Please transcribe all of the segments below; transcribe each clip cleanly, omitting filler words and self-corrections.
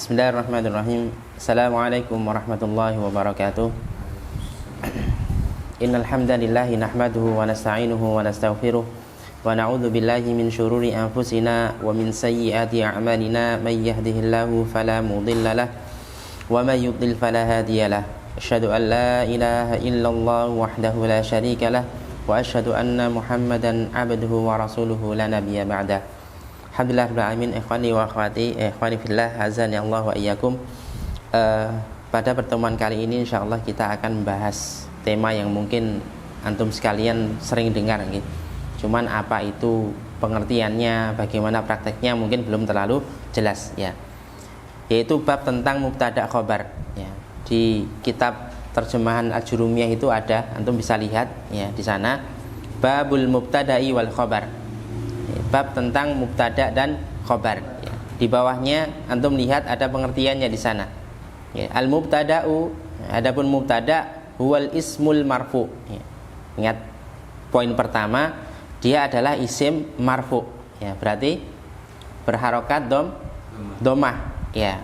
Bismillahirrahmanirrahim. Assalamualaikum warahmatullahi wabarakatuh. Innal hamdalillahi nahmaduhu wa nasta'inuhu wa nastaghfiruh wa na'udzu billahi min syururi anfusina wa min sayyiati a'malina may yahdihillahu fala mudilla lahu wa may yudlil fala hadiyalah. Asyhadu an la ilaha illallah wahdahu la syarika lah wa asyhadu anna Muhammadan abduhu wa rasuluhu la nabiyya ba'dah. Alhamdulillah rabbil alamin, ikhwani wa akhwati, ikhwani fillah, azani Allah wa iyyakum. Pada pertemuan kali ini insyaallah kita akan membahas tema yang mungkin antum sekalian sering dengar gitu. Cuman apa itu pengertiannya, bagaimana prakteknya mungkin belum terlalu jelas ya. Yaitu bab tentang mubtada khobar ya. Di kitab terjemahan Al-Jurumiyah itu ada, antum bisa lihat ya di sana, babul mubtada'i wal khobar. Bab tentang mubtada dan khobar ya. Di bawahnya antum lihat ada pengertiannya di sana ya. Al-mubtada'u, adapun mubtada huwal ismul marfu ya. Ingat poin pertama, dia adalah isim marfu ya, berarti berharokat domah ya.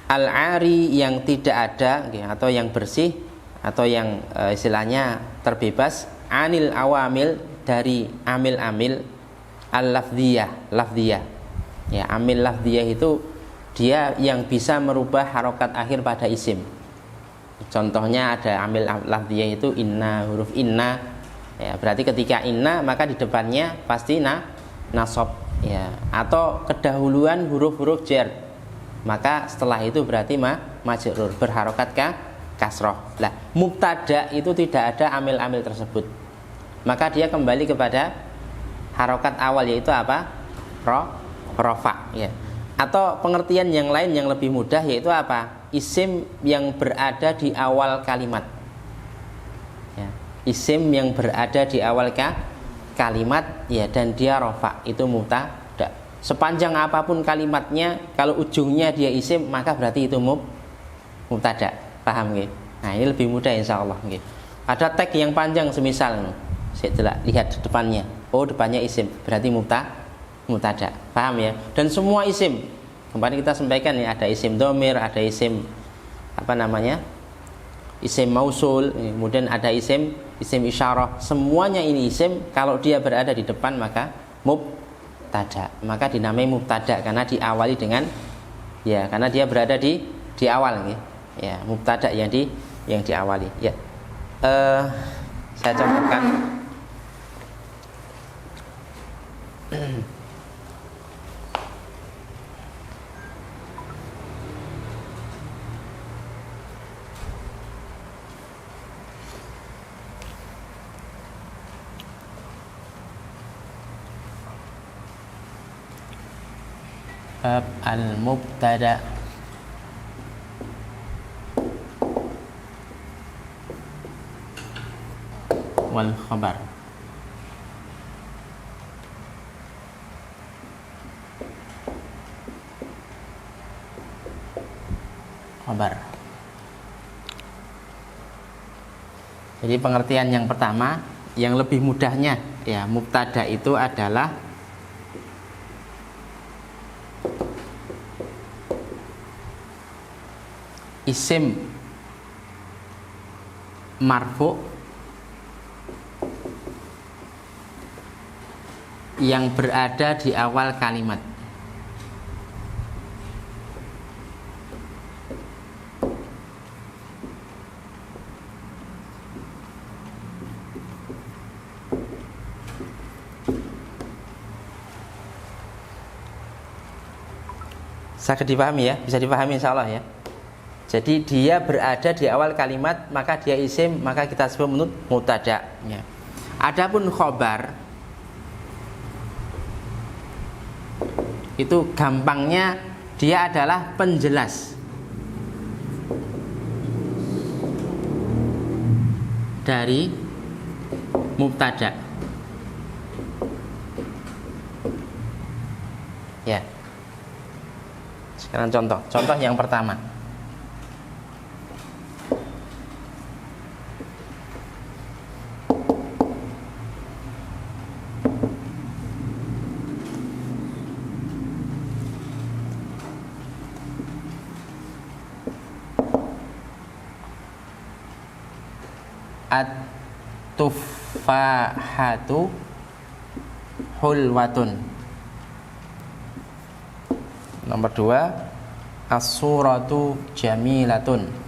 Al-ari, yang tidak ada ya, atau yang bersih, atau yang istilahnya terbebas, anil awamil, dari amil-amil. Al-lafdiyah, lafdiyah ya, amil lafdiyah itu dia yang bisa merubah harokat akhir pada isim. Contohnya ada amil lafdiyah itu inna, huruf inna ya, berarti ketika inna maka di depannya pasti nasab ya, atau kedahuluan huruf-huruf jar, maka setelah itu berarti majrur, berharokat kasroh. Lah mubtada itu tidak ada amil-amil tersebut, maka dia kembali kepada harokat awal, yaitu apa? Rofa ya. Atau pengertian yang lain yang lebih mudah, yaitu apa? Isim yang berada di awal kalimat ya. Isim yang berada di awal kalimat ya, dan dia rofa, itu mubtada. Sepanjang apapun kalimatnya, kalau ujungnya dia isim, maka berarti itu mubtada. Paham nggih? Nah, ini lebih mudah insyaallah nggih. Ada tag yang panjang semisal, saya lihat depannya, oh depannya isim, berarti mubtada. Paham ya? Dan semua isim, kemarin kita sampaikan ya, ada isim domir, ada isim isim mausul, kemudian ada isim isyarah. Semuanya ini isim, kalau dia berada di depan maka mubtada, maka dinamai mubtada karena diawali dengan ya, karena dia berada di awal ya, mubtada yang diawali ya. Saya contohkan. Bab al-mubtada wal khabar. Jadi pengertian yang pertama, yang lebih mudahnya ya, mubtada itu adalah isim marfu yang berada di awal kalimat. Sangat dipahami ya, bisa dipahami insyaallah ya. Jadi dia berada di awal kalimat, maka dia isim, maka kita sebut mubtada ya. Adapun khobar itu gampangnya dia adalah penjelas dari mubtada ya. Sekarang contoh yang pertama. At-tufahatu hulwatun. Nomor 2, as-suratu jamilatun.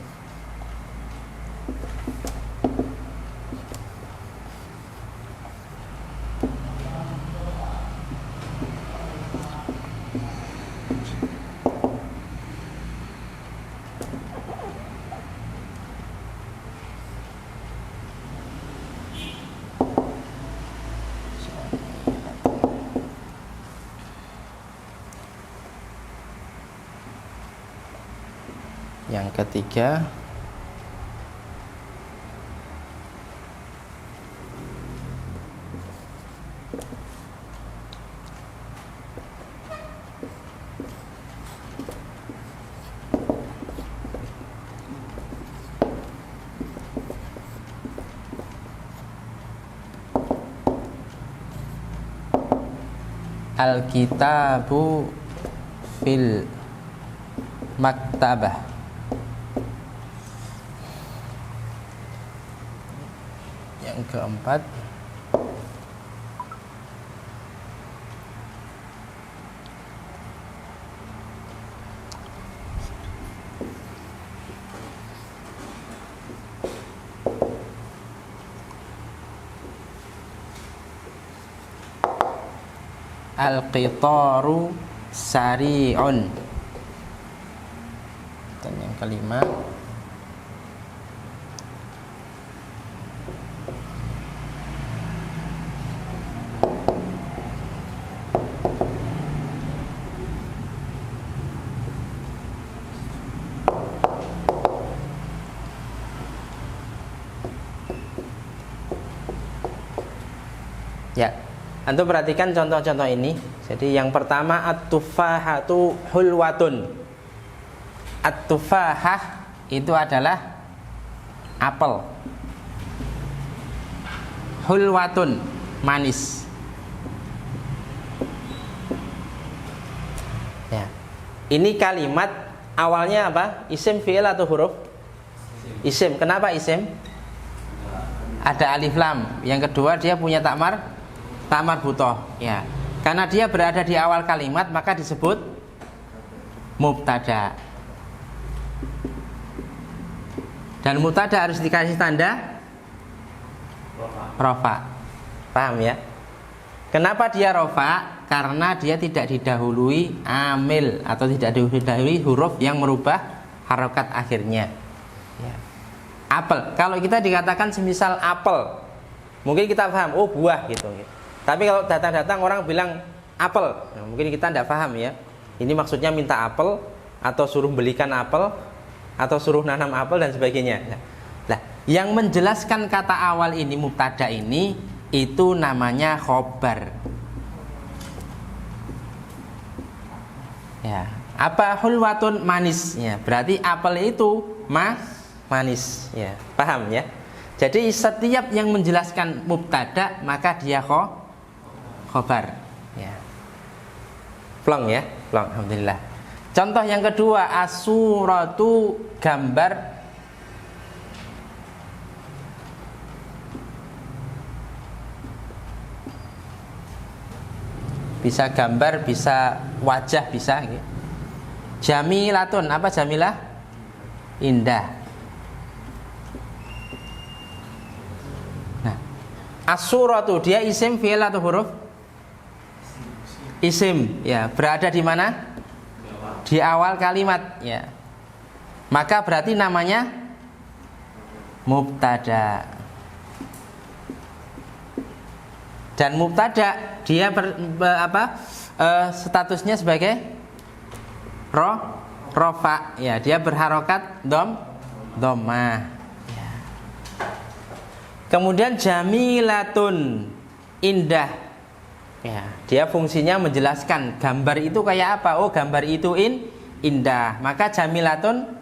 Yang ketiga, al-kitabu fil maktabah. Yang keempat, al-qitaru sari'un. Dan yang kelima, ya, antum perhatikan contoh-contoh ini. Jadi yang pertama, at-tufahatu hulwatun. At-tufahah itu adalah apel. Hulwatun, manis. Ya. Ini kalimat awalnya apa? Isim, fi'il atau huruf? Isim. Kenapa isim? Ada alif lam. Yang kedua, dia punya tak marbutoh, ya. Karena dia berada di awal kalimat, maka disebut mubtada. Dan mubtada harus dikasih tanda rofa. Paham ya? Kenapa dia rofa? Karena dia tidak didahului amil atau tidak didahului huruf yang merubah harokat akhirnya, ya. Apel. Kalau kita dikatakan semisal apel, mungkin kita paham, oh buah gitu. Tapi kalau datang-datang orang bilang apel, nah, mungkin kita tidak paham ya. Ini maksudnya minta apel, atau suruh belikan apel, atau suruh nanam apel dan sebagainya. Nah, yang menjelaskan kata awal ini, mubtada ini, itu namanya khobar. Ya, apa hulwatun, manis. Ya, berarti apel itu manis. Ya, paham ya? Jadi setiap yang menjelaskan mubtada maka dia khobar. Ya. Plong ya, plong. Alhamdulillah. Contoh yang kedua, as-suratu, gambar. Bisa gambar, bisa wajah, bisa. Jamilatun, apa jamilah? Indah. Nah, as-suratu, dia isim, fi'il atau huruf? Isim, ya. Berada di mana? Di awal kalimat, ya. Maka berarti namanya mubtada. Dan mubtada dia statusnya sebagai rofa, ya. Dia berharokat dhammah, ya. Kemudian jamilatun, indah, ya. Dia fungsinya menjelaskan gambar itu kayak apa. Oh, gambar itu indah. Maka jamilatun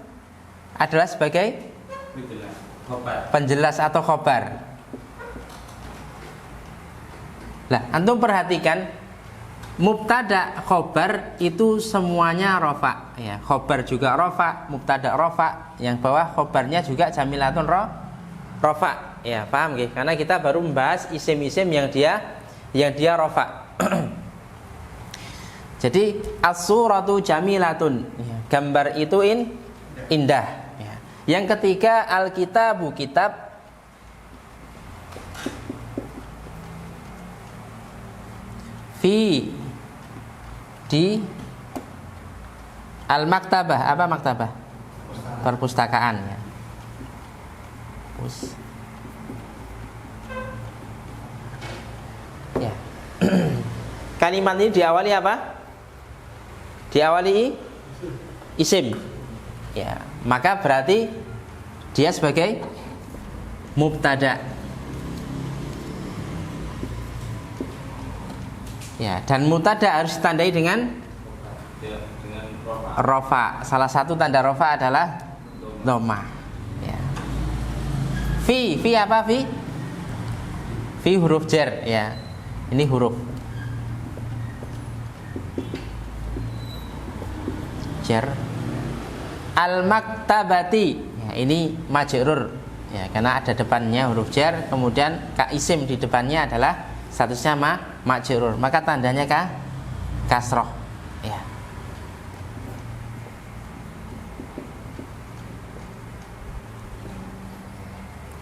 adalah sebagai penjelas atau khobar. Nah, antum perhatikan, mubtada khobar itu semuanya rofa, ya. Khobar juga rofa, mubtada rofa, yang bawah khobarnya juga jamilatun rofa. Ya, paham nggih? Karena kita baru membahas isim-isim yang dia rofa. Jadi as-suratu jamilatun. Ya, gambar itu indah. Ya. Yang ketiga al-kitabu kitab. Fi di al-maktabah. Apa maktabah? Perpustakaan ya. Ya. Kalimat ini diawali apa? Diawali isim. Ya, maka berarti dia sebagai mubtada. Ya, dan mubtada harus ditandai dengan rofa. Salah satu tanda rofa adalah dhamma. Ya. Fi apa fi? Fi huruf jar ya. Ini huruf jar. Al-maktabati ya, ini majrur ya, karena ada depannya huruf jar, kemudian ka isim di depannya adalah statusnya majrur, maka tandanya kasroh ya.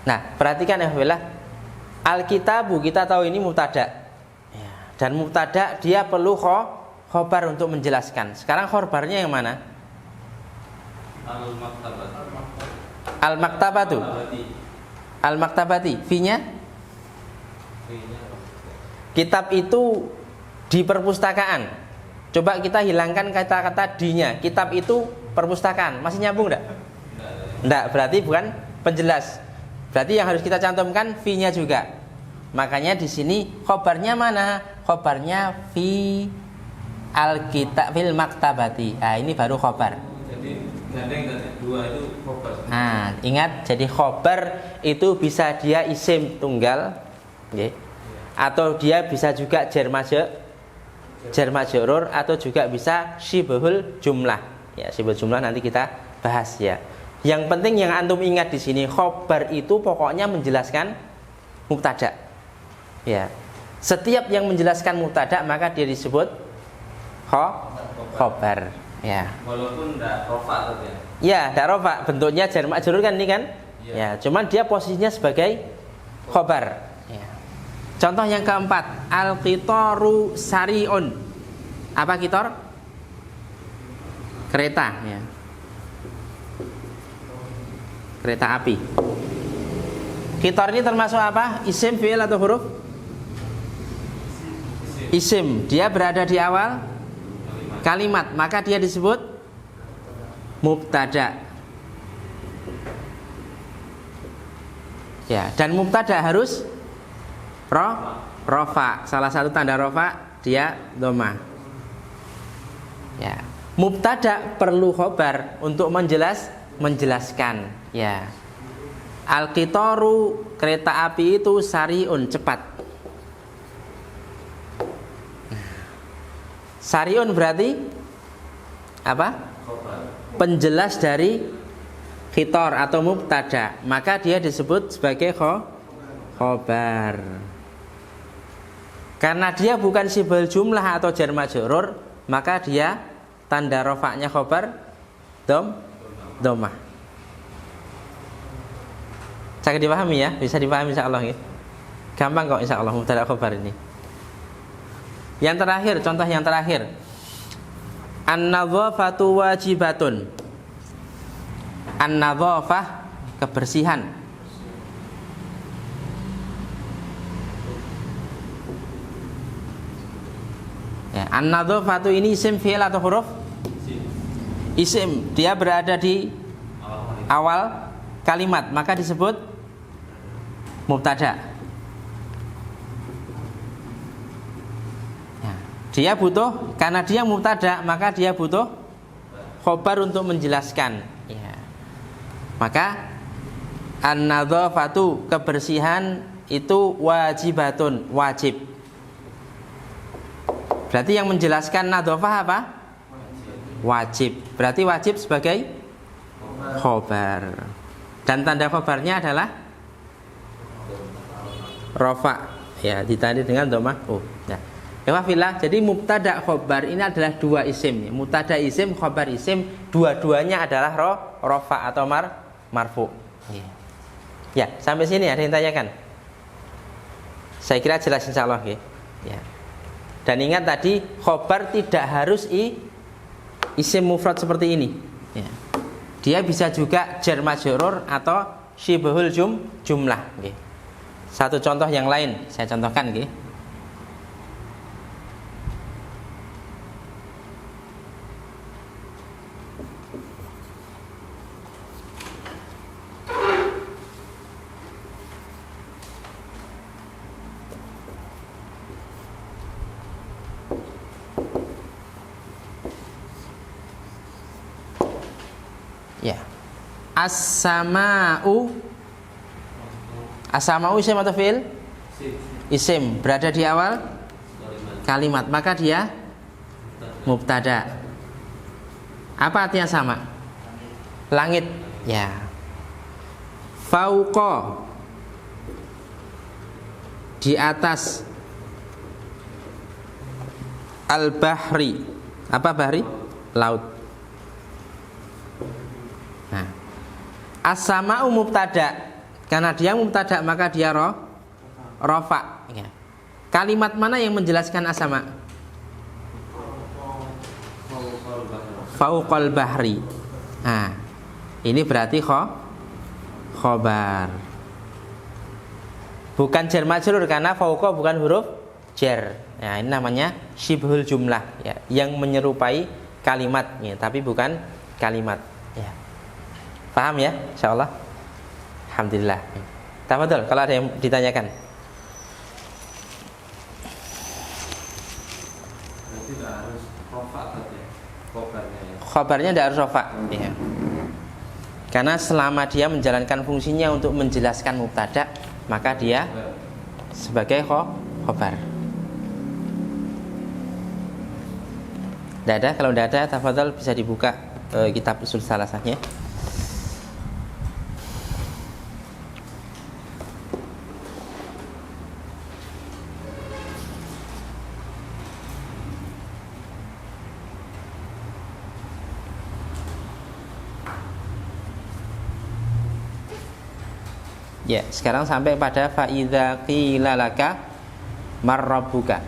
Nah, perhatikan ya, al-kitabu kita tahu ini mubtada ya, dan mubtada dia perlu khobar untuk menjelaskan. Sekarang khobarnya yang mana? Al-maktabatu. Al-maktabati. Fi-nya? Kitab itu di perpustakaan. Coba kita hilangkan kata-kata di-nya. Kitab itu perpustakaan. Masih nyambung enggak? Enggak, berarti bukan penjelas. Berarti yang harus kita cantumkan fi-nya juga. Makanya di sini khobarnya mana? Khobarnya fi al-kitab fil maktabati. Nah, ini baru khobar. Jadi gandeng dua itu khobar. Nah, ingat, jadi khobar itu bisa dia isim tunggal, okay, atau dia bisa juga jar majrur, atau juga bisa syibhul jumlah. Ya, syibhul jumlah nanti kita bahas ya. Yang penting yang antum ingat di sini, khobar itu pokoknya menjelaskan mubtada. Ya. Setiap yang menjelaskan mubtada maka dia disebut khobar. Ya. Walaupun enggak rofa tadi ya. Ya, enggak rofa, bentuknya jar majrur kan ini kan? Ya, cuman dia posisinya sebagai khobar. Ya. Contoh yang keempat, al-qitaru sari'un. Apa qitar? Kereta ya. Kereta api. Qitar ini termasuk apa? Isim, fi'il atau huruf? Isim. Dia berada di awal kalimat, maka dia disebut mubtada. Ya, dan mubtada harus rofa. Salah satu tanda rofa dia dhamma. Ya. Mubtada perlu khobar untuk menjelaskan. Ya. Al-qitaru kereta api itu sariun cepat. Sariun berarti apa? Penjelas dari khitar atau mubtada, maka dia disebut sebagai khobar. Karena dia bukan sibul jumlah atau jar majrur, maka dia tanda rofaknya khobar dhammah. Saya dipahami ya, bisa dipahami insyaallah ya. Gampang kok insyaallah mubtada khobar ini. Yang terakhir, contoh yang terakhir. An-nadhafatu wajibatun. An-nadhafah kebersihan. Ya, an-nadhafatu ini isim fi'il atau huruf? Isim. Dia berada di awal kalimat, maka disebut mubtada. Dia butuh, karena dia mubtada, maka dia butuh khobar untuk menjelaskan ya. Maka an-nadhafatu kebersihan itu wajibatun, wajib. Berarti yang menjelaskan nadhafah apa? Wajib. Berarti wajib sebagai khobar. Dan tanda khobarnya adalah rofa, ya ditandai dengan dhamma. Nah, Ikhwafillah, jadi mubtada khobar ini adalah dua isim. Mubtada isim, khobar isim, dua-duanya adalah rofa atau marfu. Ya, sampai sini ada yang tanyakan? Saya kira jelas insyaallah ya. Ya. Dan ingat tadi khobar tidak harus isim mufrad seperti ini. Ya. Dia bisa juga jar majrur atau syibhul jumlah. Ya. Satu contoh yang lain saya contohkan. Ya. Ya. As-sama'u isim atau fi'il? Isim, berada di awal kalimat, maka dia mubtada. Apa artinya sama? Langit. Ya. Fauqa, di atas. Al-bahri, apa bahri? Laut. Nah, as-sama'u mubtada, karena dia mubtada maka dia rofa. Ya. Kalimat mana yang menjelaskan as-sama'? Fauqal bahri. Nah, ini berarti khobar. Bukan jar majrur karena fauqa bukan huruf jar. Nah, ini namanya syibhul jumlah, ya, yang menyerupai kalimat, ya, tapi bukan kalimat. Ya. Paham ya? Insyaallah. Alhamdulillah. Tafadhol kalau ada yang ditanyakan. Berarti tidak harus rofa tadi ya, khobarnya ya. Khobarnya tidak harus rofa. Ya. Karena selama dia menjalankan fungsinya untuk menjelaskan mubtada, maka dia sebagai khobar. Tidak ada, kalau tidak ada, tafadhol bisa dibuka kitab usul salasahnya. Ya, sekarang sampai pada fa idza qila laka mar rabbuka.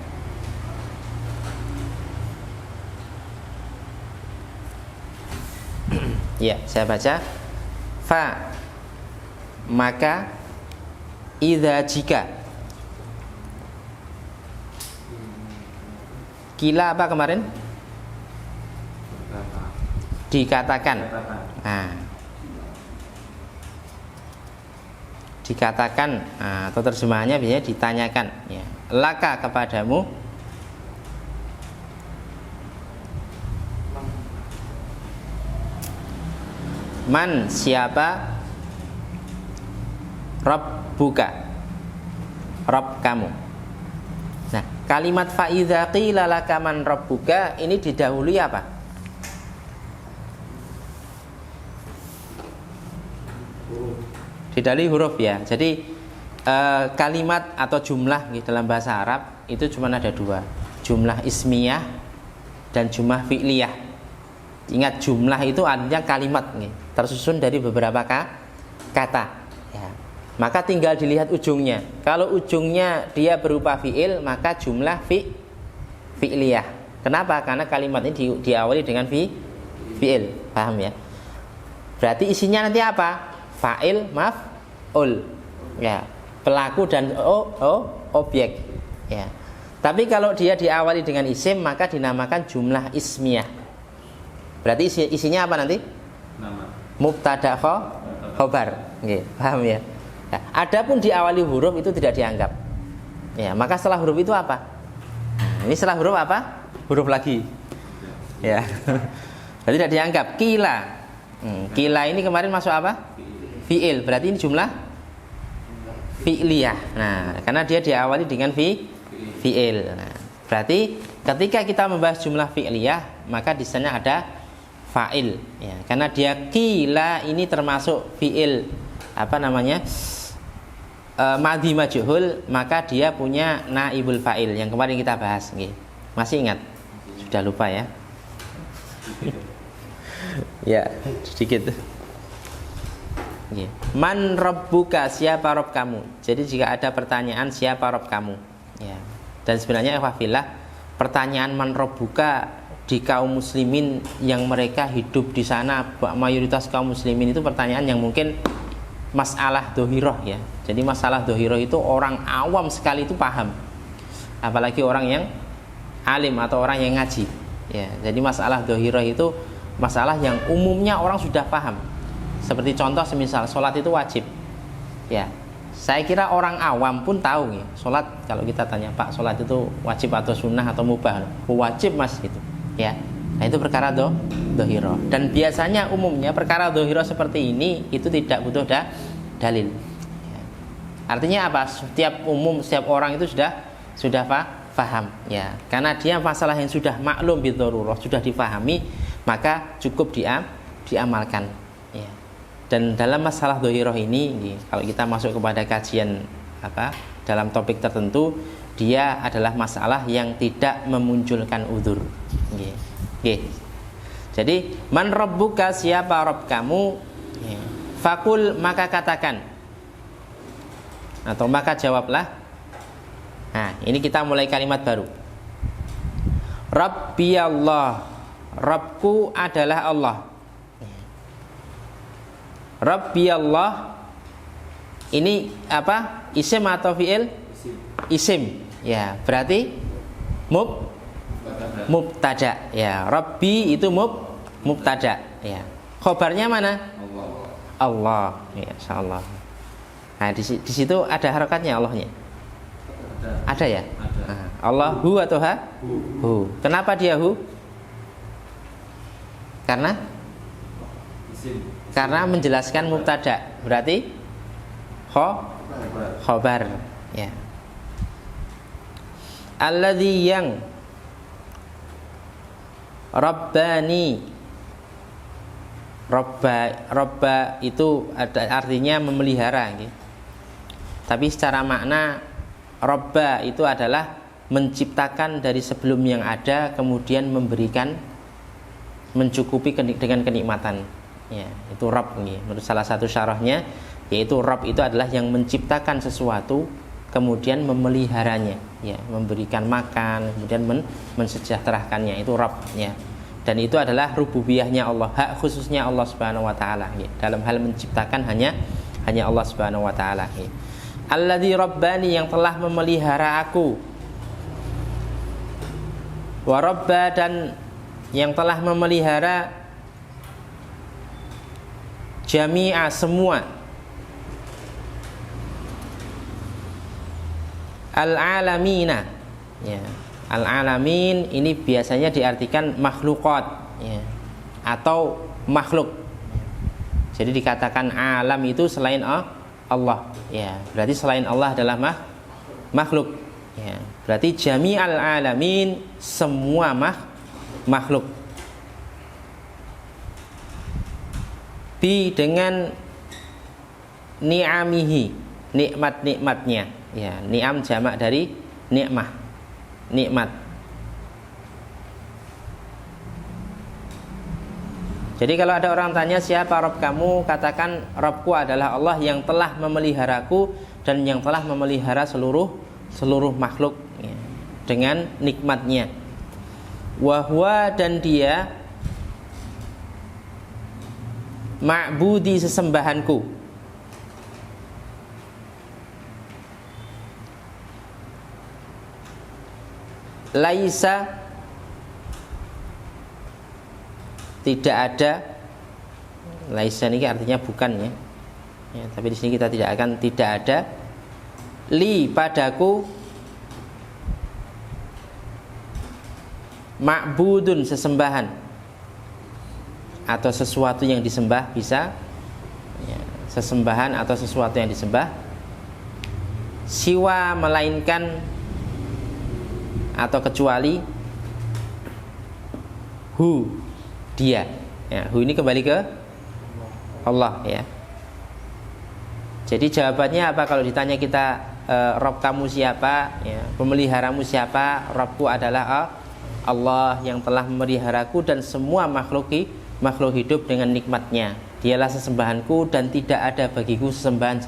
Ya, saya baca. Fa, maka, idza jika. Kila apa kemarin? Dikatakan. Nah, dikatakan, atau terjemahannya biasanya ditanyakan, ya. Laka, kepadamu. Man, siapa? Rabbuka, Rabb kamu. Nah, kalimat fa idza qila laka man rabbuka ini didahului apa? Didahului huruf, ya. Jadi kalimat atau jumlah gitu, dalam bahasa Arab itu cuma ada dua, jumlah ismiyah dan jumlah fi'liyah. Ingat, jumlah itu artinya kalimat nih, tersusun dari beberapa kata, ya. Maka tinggal dilihat ujungnya. Kalau ujungnya dia berupa fi'il, maka jumlah fi'liyah. Kenapa? Karena kalimat ini diawali dengan fi'il. Paham ya? Berarti isinya nanti apa? Fa'il, maf'ul, ya, pelaku dan objek, ya. Tapi kalau dia diawali dengan isim, maka dinamakan jumlah ismiyah. Berarti isinya apa nanti? Nama. Mubtada khobar. Oke, paham ya? Nah, adapun diawali huruf itu tidak dianggap. Ya, maka setelah huruf itu apa? Nah, ini setelah huruf apa? Huruf lagi. Ya. Berarti tidak dianggap. Kila. Kila ini kemarin masuk apa? Fi'il. Berarti ini jumlah fi'liyah. Nah, karena dia diawali dengan fi'il. Nah, berarti ketika kita membahas jumlah fi'liyah, maka di sana ada fa'il, ya. Karena dia kila ini termasuk fi'il, apa namanya? madhi majhul, maka dia punya naibul fa'il yang kemarin kita bahas. Masih ingat? Sudah lupa ya? Ya, sedikit. Man rabbuka, siapa rob kamu? Jadi jika ada pertanyaan siapa rob kamu, ya. Dan sebenarnya ikhwafillah, pertanyaan man rabbuka di kaum muslimin yang mereka hidup di sana, mayoritas kaum muslimin itu pertanyaan yang mungkin masalah dohiroh ya. Jadi masalah dohiroh itu orang awam sekali itu paham, apalagi orang yang alim atau orang yang ngaji ya. Jadi masalah dohiroh itu masalah yang umumnya orang sudah paham. Seperti contoh semisal sholat itu wajib ya. Saya kira orang awam pun tahu nih, sholat kalau kita tanya, Pak, sholat itu wajib atau sunnah atau mubah? Wajib mas gitu ya. Nah itu perkara dohiro. Dan biasanya umumnya perkara dohiro seperti ini itu tidak butuh dalil ya. Artinya apa? Setiap orang itu sudah paham ya. Karena dia masalah yang sudah maklum bidzarurah, sudah dipahami, maka cukup diamalkan ya. Dan dalam masalah dohiroh ini, kalau kita masuk kepada kajian dalam topik tertentu, dia adalah masalah yang tidak memunculkan udzur. Jadi man rabbuka, siapa rob kamu? Fakul, maka katakan, atau maka jawablah. Nah, ini kita mulai kalimat baru. Rabbi Allah, Rabbku adalah Allah. Rabbi Allah ini apa? Isim atau fi'il? Isim. Ya, berarti mubtada. Ya, Rabbi itu mubtada. Ya. Khobarnya mana? Allah. Ya, insyaallah. Nah, di situ ada harokatnya Allahnya. Ada ya? Nah, Allahu atau ha? Hu. Kenapa dia hu? Karena menjelaskan mubtada, berarti khobar ya. Alladzi yang Rabbani, Robba itu artinya memelihara gitu. Tapi secara makna Robba itu adalah menciptakan dari sebelum yang ada, kemudian memberikan, mencukupi dengan kenikmatan ya, itu Rabb nih. Menurut salah satu syarahnya, yaitu Rabb itu adalah yang menciptakan sesuatu kemudian memeliharanya ya, memberikan makan, kemudian mensejahterakannya, itu Rabb ya. Dan itu adalah rububiyahnya Allah, hak khususnya Allah Subhanahu wa taala ya. Dalam hal menciptakan hanya Allah Subhanahu wa taala ya. Alladzi rabbani, yang telah memelihara aku. Wa rabba, dan yang telah memelihara jami'a, semua. Al-alamina ya. Al-alamin ini biasanya diartikan makhlukat ya, atau makhluk. Jadi dikatakan alam itu selain Allah ya, berarti selain Allah adalah makhluk ya. Berarti jami'al alamin, semua makhluk. Bi, dengan ni'amihi, nikmat-nikmatnya ya. Ni'am jamak dari nikmah, nikmat. Jadi kalau ada orang tanya siapa Rabb kamu, katakan Rabbku adalah Allah yang telah memeliharaku dan yang telah memelihara seluruh makhluk ya, dengan nikmatnya. Wahwa, dan dia ma'budi, sesembahanku. Laisa, tidak ada. Laisa ini artinya bukan ya. Ya, tapi di sini kita tidak akan tidak ada. Li, padaku. Ma'budun, sesembahan atau sesuatu yang disembah, bisa ya, sesembahan atau sesuatu yang disembah. Siwa, melainkan atau kecuali. Hu, dia ya. Hu ini kembali ke Allah ya. Jadi jawabannya apa kalau ditanya kita, Rob kamu siapa? Ya, pemeliharamu siapa? Robku adalah Allah yang telah memeliharaku dan semua makhluk hidup dengan nikmatnya. Dialah sesembahanku dan tidak ada bagiku sesembahan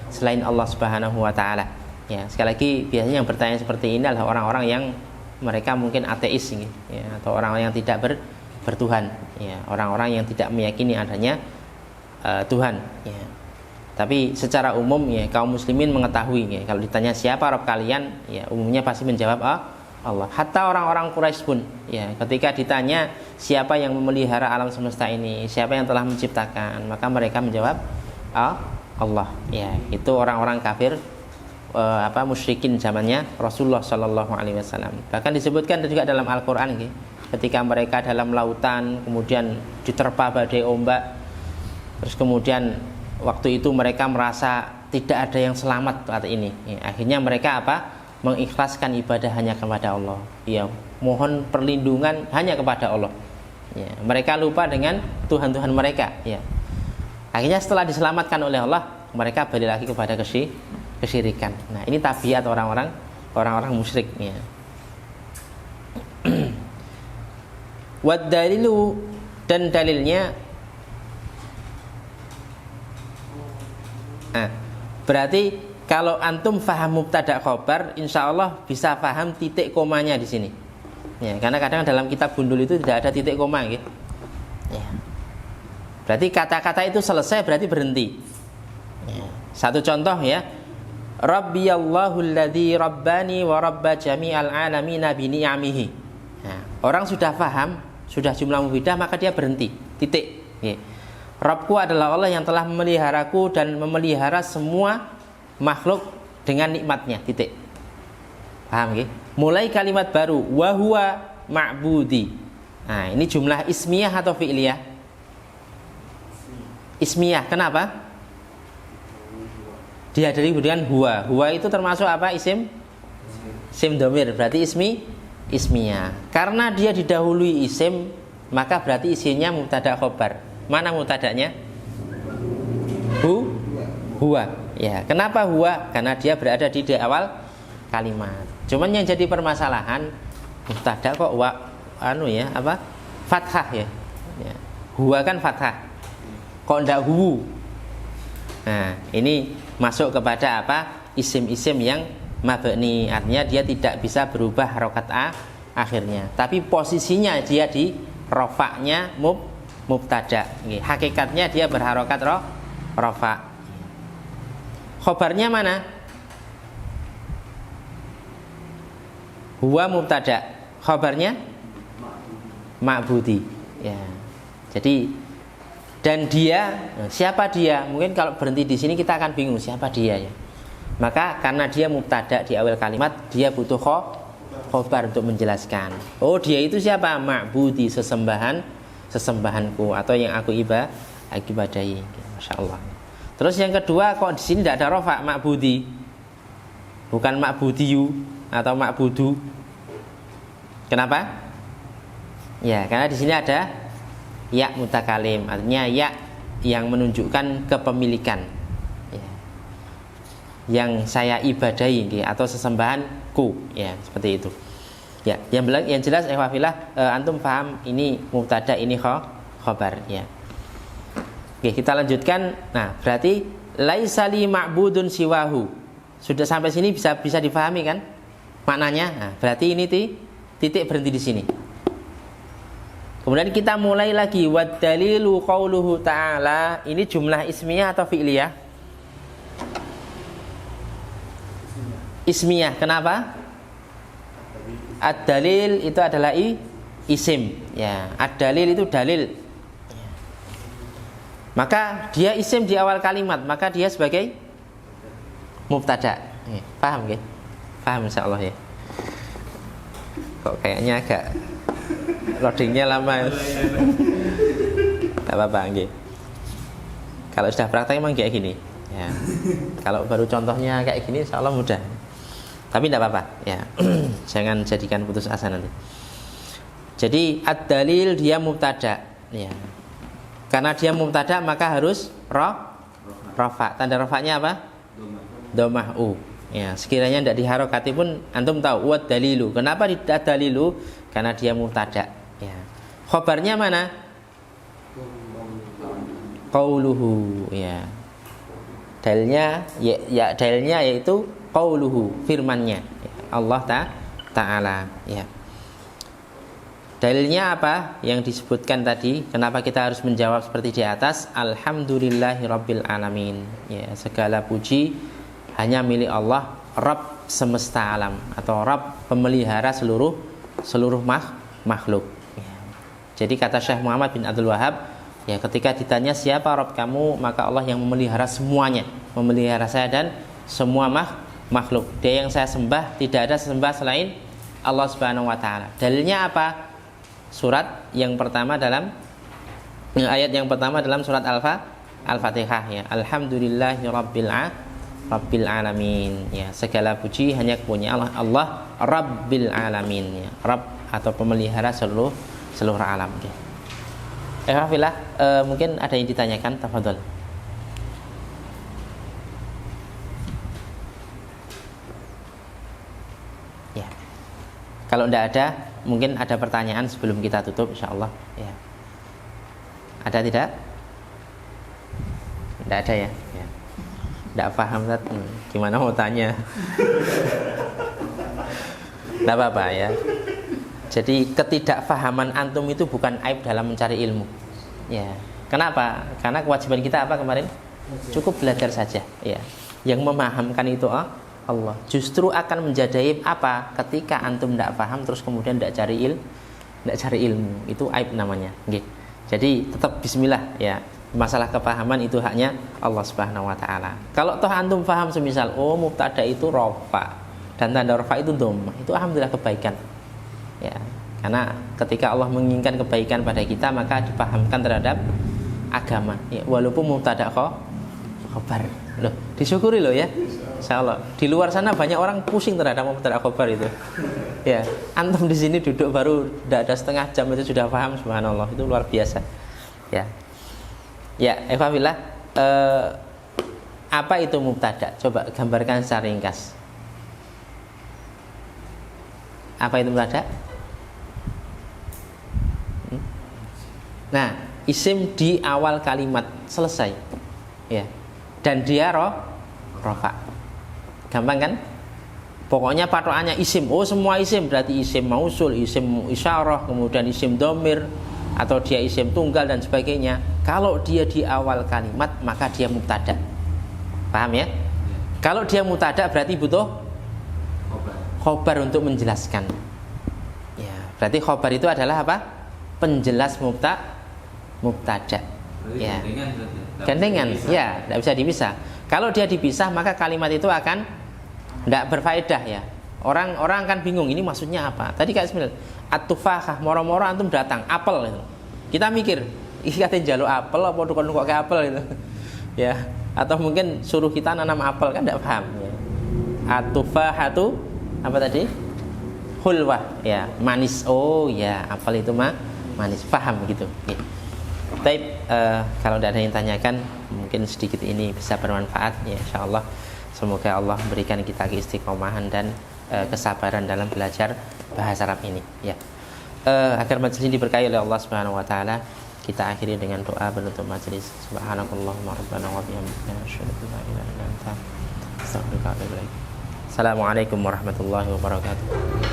selain Allah Subhanahu wa taala. Ya, sekali lagi biasanya yang bertanya seperti ini adalah orang-orang yang mereka mungkin ateis ya, atau orang-orang yang tidak bertuhan, ya, orang-orang yang tidak meyakini adanya Tuhan, ya. Tapi secara umum ya kaum muslimin mengetahui ya, kalau ditanya siapa Rabb kalian, ya umumnya pasti menjawab Allah. Hatta orang-orang Quraisy pun ya ketika ditanya siapa yang memelihara alam semesta ini, siapa yang telah menciptakan, maka mereka menjawab Allah. Ya, itu orang-orang kafir musyrikin zamannya Rasulullah Shallallahu Alaihi Wasallam. Bahkan disebutkan juga dalam Al-Quran ya, ketika mereka dalam lautan kemudian diterpa badai ombak, terus kemudian waktu itu mereka merasa tidak ada yang selamat saat ini ya, akhirnya mereka mengikhlaskan ibadah hanya kepada Allah ya, mohon perlindungan hanya kepada Allah ya, mereka lupa dengan Tuhan-Tuhan mereka ya. Akhirnya setelah diselamatkan oleh Allah, mereka balik lagi kepada kesyirikan. Nah, ini tabiat orang-orang musyrik ya. Wad dalilu, dan dalilnya. Nah, berarti kalau antum faham mubtada khobar, insya Allah bisa paham titik komanya di sini. Ya, karena kadang dalam kitab gundul itu tidak ada titik koma, gitu. Ya. Berarti kata-kata itu selesai, berarti berhenti. Ya. Satu contoh ya, Rabbiyallahu alladzi rabbani wa rabba jami'al alamina bi ni'amihi. Nah, orang sudah paham, sudah jumlah mufidah, maka dia berhenti, titik. Ya. Rabbku adalah Allah yang telah memeliharaku dan memelihara semua makhluk dengan nikmatnya, titik. Paham ya? Mulai kalimat baru, wa huwa ma'budi. Nah, ini jumlah ismiyah atau fi'liyah? Ismiyah, kenapa? Dihadiri dengan huwa. Huwa itu termasuk apa? Isim domir, berarti ismiyah. Karena dia didahului isim, maka berarti isinya mubtada khobar. Mana mubtadanya? Huwa. Ya, kenapa huwa? Karena dia berada di awal kalimat. Cuman yang jadi permasalahan, mubtada kok fathah ya. Ya. Huwa kan fathah. Kok ndak hu? Nah, ini masuk kepada isim-isim yang mabni, artinya dia tidak bisa berubah harokat akhirnya, tapi posisinya dia di rofaknya mubtada. Hakikatnya dia berharokat rofa. Khobarnya mana? Huwa mubtada, khobarnya ma'budi. Ya, jadi dan dia, siapa dia? Mungkin kalau berhenti di sini kita akan bingung siapa dia ya. Maka karena dia mubtada di awal kalimat, dia butuh khobar untuk menjelaskan. Oh, dia itu siapa? Ma'budi, sesembahanku atau yang aku ibadahi. Masya Allah. Terus yang kedua, kok di sini tidak ada rofa, ma'budi, bukan ma'budiyu atau ma'budu. Kenapa? Ya, karena di sini ada ya mutakalim, artinya ya yang menunjukkan kepemilikan ya, yang saya ibadahi atau sesembahanku ya, seperti itu ya. Yang jelas antum paham ini mubtada, ini khobar ya. Oke, kita lanjutkan. Nah, berarti laisa li ma'budun siwahu. Sudah sampai sini bisa difahami kan maknanya? Nah, berarti ini titik berhenti di sini. Kemudian kita mulai lagi, wad dalilu qauluhu ta'ala. Ini jumlah ismiyah atau fi'liyah? Ismiyah. Kenapa? Ad-dalil itu adalah isim ya. Ad-dalil itu dalil. Maka dia isim di awal kalimat, maka dia sebagai mubtada. Paham ya? Paham insyaallah ya. Kok kayaknya agak loadingnya lama. Tidak apa-apa nggih. Kalau sudah praktek memang kayak gini ya. Kalau baru contohnya kayak gini insyaallah mudah. Tapi tidak apa-apa ya. Jangan jadikan putus asa nanti. Jadi ad-dalil dia mubtada ya. Karena dia mubtada maka harus rafa. Tanda rafanya apa? Domah. Domah u. Ya, sekiranya tidak diharokati pun antum tahu wat dalilu. Kenapa tidak dalilu? Karena dia mubtada. Ya. Khobarnya mana? Qauluhu. Ya. Dalilnya dalilnya yaitu qauluhu, firman-Nya. Ya. Allah Ta'ala. Ya. Dalilnya apa? Yang disebutkan tadi. Kenapa kita harus menjawab seperti di atas? Alhamdulillahirabbil alamin. Ya, segala puji hanya milik Allah, Rabb semesta alam atau Rabb pemelihara seluruh makhluk. Ya. Jadi kata Syekh Muhammad bin Abdul Wahab, ya, ketika ditanya siapa Rabb kamu, maka Allah yang memelihara semuanya, memelihara saya dan semua makhluk. Dia yang saya sembah, tidak ada sembah selain Allah Subhanahu wa taala. Dalilnya apa? Surat yang pertama dalam ayat yang pertama dalam surat Al-Fatihah, ya. Alhamdulillahirabbil alamin. Ya, segala puji hanya punya Allah Rabbil alamin, ya. Rabb atau pemelihara seluruh alam, ya. Alhamdulillah, mungkin ada yang ditanyakan, tafadhol. Ya. Kalau tidak ada, mungkin ada pertanyaan sebelum kita tutup, insyaallah. Ya. Ada tidak? Tidak ada, ya. Ya. Tidak paham, Ustaz. Gimana mau tanya? Tidak apa-apa, ya. Jadi ketidakfahaman antum itu bukan aib dalam mencari ilmu. Ya. Kenapa? Karena kewajiban kita apa kemarin? Cukup belajar saja. Ya. Yang memahamkan itu Allah. Justru akan menjadi aib apa? Ketika antum tidak paham terus kemudian tidak cari ilmu. Itu aib namanya. Okay. Jadi tetap bismillah, ya. Masalah kepahaman itu haknya Allah Subhanahu wa taala. Kalau toh antum paham semisal mubtada itu rafa dan tanda rafa itu dhammah, itu alhamdulillah kebaikan. Ya, karena ketika Allah menginginkan kebaikan pada kita, maka dipahamkan terhadap agama. Ya, walaupun mubtada khobar. Loh, disyukuri loh, ya. Insyaallah. Di luar sana banyak orang pusing terhadap mubtada khobar itu. Ya, antum di sini duduk baru tidak ada setengah jam itu sudah paham, subhanallah, itu luar biasa. Ya. Ya, Alhamdulillah. Apa itu mubtada? Coba gambarkan secara ringkas. Apa itu mubtada? Nah, isim di awal kalimat selesai, ya. Dan dia rofa. Gampang kan? Pokoknya patokannya isim. Semua isim berarti isim mausul, isim isyarah, kemudian isim dhamir, atau dia isim tunggal dan sebagainya. Kalau dia di awal kalimat, maka dia mubtada. Paham, ya? Kalau dia mubtada berarti butuh khobar untuk menjelaskan. Ya, berarti khobar itu adalah apa? Penjelas mubtada. Ya. Gandengan, ya, tidak bisa dipisah. Kalau dia dipisah, maka kalimat itu akan tidak berfaedah, ya. Orang akan bingung, ini maksudnya apa? Tadi kayak sebenarnya at-tufahah, moro-moro antum datang apel itu. Kita mikir, ini katanya jaluk apel apa tukang-tukang ke apel itu. Ya, atau mungkin suruh kita nanam apel, kan tidak paham, ya. At-tufahatu apa tadi? Hulwah, ya, manis. Ya, apel itu manis. Paham gitu. Ya. Baik, kalau tidak ada yang tanyakan, mungkin sedikit ini bisa bermanfaat, ya, insyaallah. Semoga Allah memberikan kita keistiqomahan dan kesabaran dalam belajar bahasa Arab ini, ya. Agar majelis ini diberkahi oleh Allah Subhanahu wa taala, kita akhiri dengan doa penutup majelis. Subhanakallahumma rabbana wa bihamdika asyhadu an la ilaha illa anta astaghfiruka wa atubu ilaik. Assalamualaikum warahmatullahi wabarakatuh.